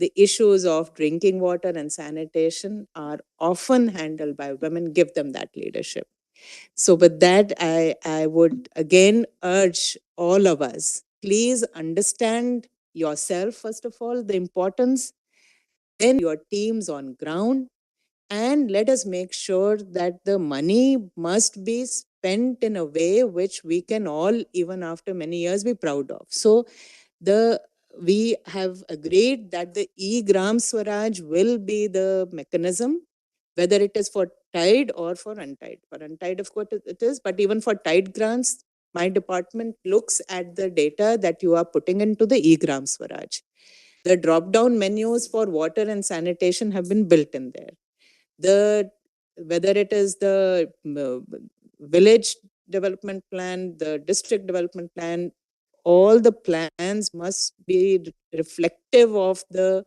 the issues of drinking water and sanitation are often handled by women. Give them that leadership. So with that, I would again urge all of us, please understand yourself, first of all, the importance, then your teams on ground, and let us make sure that the money must be spent in a way which we can all, even after many years, be proud of. So we have agreed that the e-Gram Swaraj will be the mechanism, whether it is for tied or for untied. For untied, of course, it is, but even for tied grants, my department looks at the data that you are putting into the e-Gram Swaraj. The drop-down menus for water and sanitation have been built in there. Whether it is the village development plan, the district development plan, all the plans must be reflective of the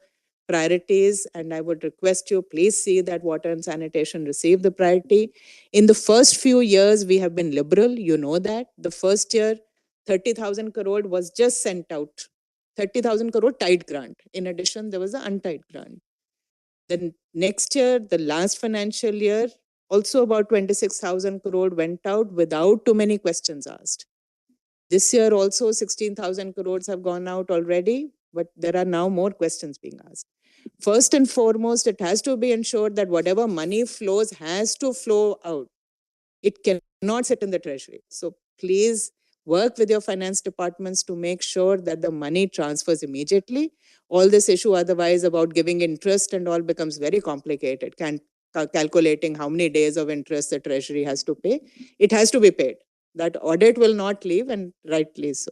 priorities, and I would request you, please see that water and sanitation receive the priority. In the first few years, we have been liberal, you know that. The first year, 30,000 crore was just sent out. 30,000 crore tied grant. In addition, there was an untied grant. Then next year, the last financial year, also about 26,000 crore went out without too many questions asked. This year also 16,000 crores have gone out already, but there are now more questions being asked. First and foremost, it has to be ensured that whatever money flows has to flow out. It cannot sit in the treasury. So please work with your finance departments to make sure that the money transfers immediately. All this issue otherwise about giving interest and all becomes very complicated. Calculating how many days of interest the treasury has to pay. It has to be paid. That audit will not leave, and rightly so.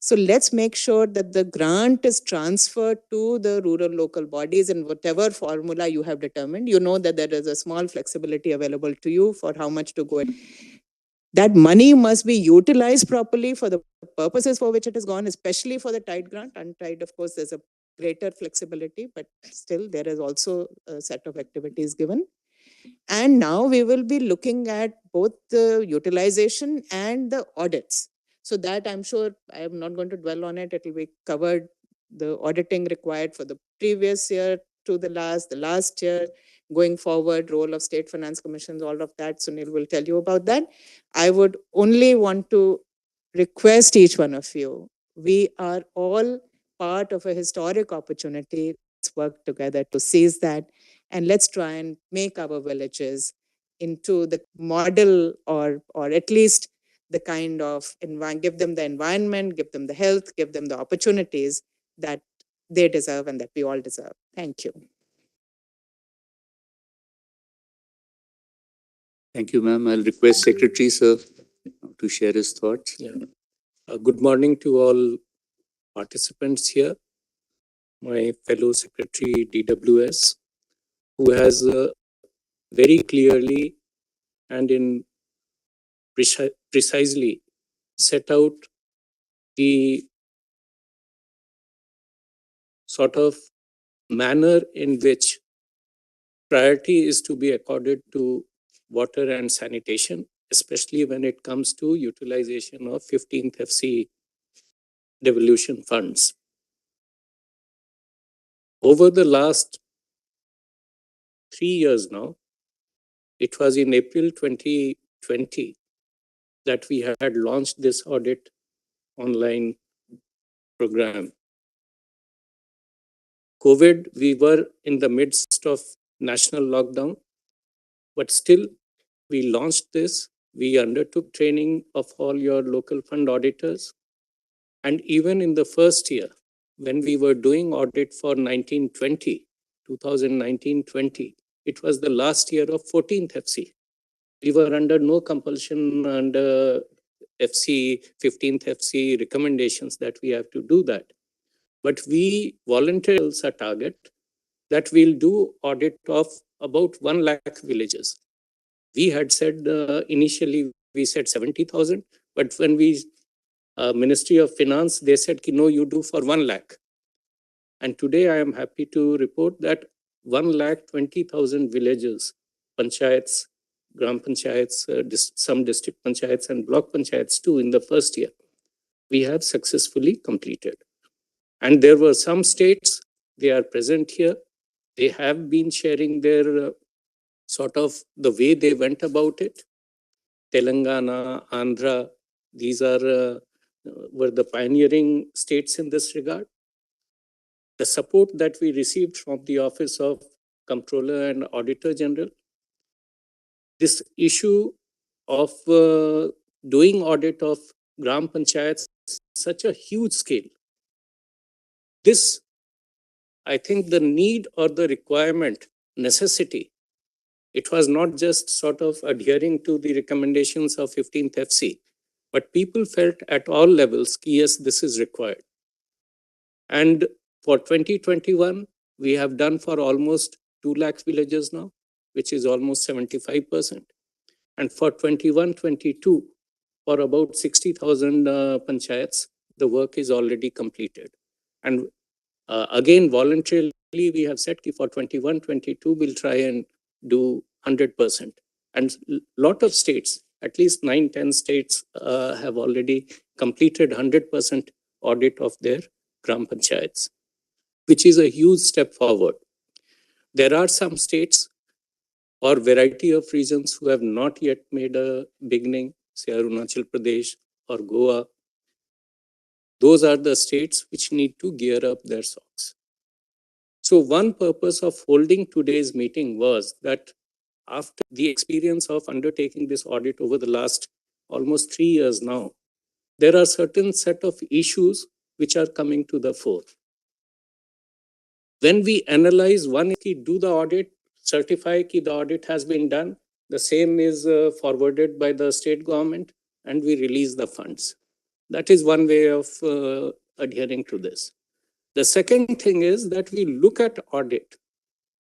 So let's make sure that the grant is transferred to the rural local bodies in whatever formula you have determined. You know that there is a small flexibility available to you for how much to go. That money must be utilized properly for the purposes for which it is gone, especially for the tied grant. Untied, of course, there's a greater flexibility, but still there is also a set of activities given. And now we will be looking at both the utilization and the audits. So that I'm sure I am not going to dwell on it. It will be covered, the auditing required for the previous year to the last year, going forward, role of state finance commissions, all of that. Sunil will tell you about that. I would only want to request each one of you, we are all part of a historic opportunity. Let's work together to seize that, and let's try and make our villages into the model, or at least the kind of give them the environment, give them the health, give them the opportunities that they deserve and that we all deserve. Thank you. Thank you, ma'am. I'll request Secretary Sir to share his thoughts. Yeah. Good morning to all participants here. My fellow Secretary DWS, who has very clearly and in precisely set out the sort of manner in which priority is to be accorded to water and sanitation, especially when it comes to utilization of 15th FC devolution funds. Over the last 3 years now, it was in April 2020 that we had launched this audit online program. COVID, we were in the midst of national lockdown, but still we launched this. We undertook training of all your local fund auditors. And even in the first year, when we were doing audit for 2019-20, it was the last year of 14th FC. We were under no compulsion under FC, 15th FC recommendations that we have to do that. But we voluntarily a target that we'll do audit of about 1 lakh villages. We had said initially, we said 70,000, but when we Ministry of Finance, they said, no, you do for 1 lakh. And today I am happy to report that 1,20,000 villages, panchayats, gram panchayats, some district panchayats and block panchayats too in the first year, we have successfully completed. And there were some states They are present here. They have been sharing their sort of the way they went about it. Telangana, Andhra, these are were the pioneering states in this regard. The support that we received from the Office of Comptroller and Auditor General, this issue of doing audit of Gram Panchayats such a huge scale. This, I think the need or the requirement, necessity, it was not just sort of adhering to the recommendations of 15th FC, but people felt at all levels, yes, this is required. And for 2021, we have done for almost 2 lakh villages now, which is almost 75%. And for 21-22, for about 60,000 panchayats, the work is already completed. And again, voluntarily, we have said that for 21-22, we'll try and do 100%. And a lot of states, at least 9-10 states, have already completed 100% audit of their Gram Panchayats, which is a huge step forward. There are some states or variety of regions who have not yet made a beginning, say Arunachal Pradesh or Goa. Those are the states which need to gear up their socks. So one purpose of holding today's meeting was that after the experience of undertaking this audit over the last almost 3 years now, there are certain set of issues which are coming to the fore. When we analyze one, do the audit, certify that the audit has been done, the same is forwarded by the state government, and we release the funds. That is one way of adhering to this. The second thing is that we look at audit.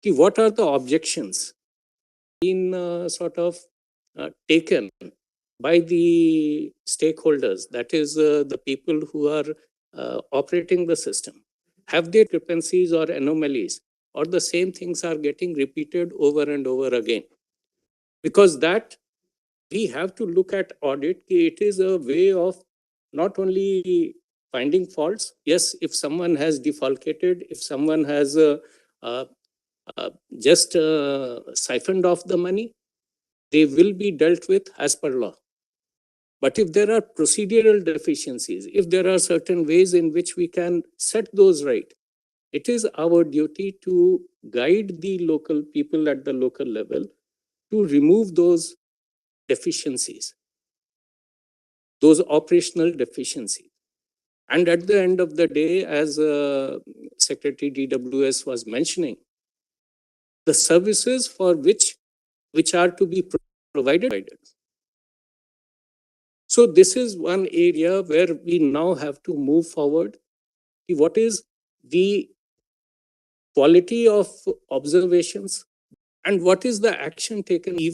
What are the objections being sort of taken by the stakeholders, that is the people who are operating the system? Have there discrepancies or anomalies, or the same things are getting repeated over and over again? Because that we have to look at audit. It is a way of not only finding faults. Yes, if someone has defalcated, if someone has just siphoned off the money, they will be dealt with as per law. But if there are procedural deficiencies, if there are certain ways in which we can set those right, it is our duty to guide the local people at the local level to remove those deficiencies, those operational deficiencies. And at the end of the day, as Secretary DWS was mentioning, the services for which are to be provided. So this is one area where we now have to move forward. What is the quality of observations and what is the action taken even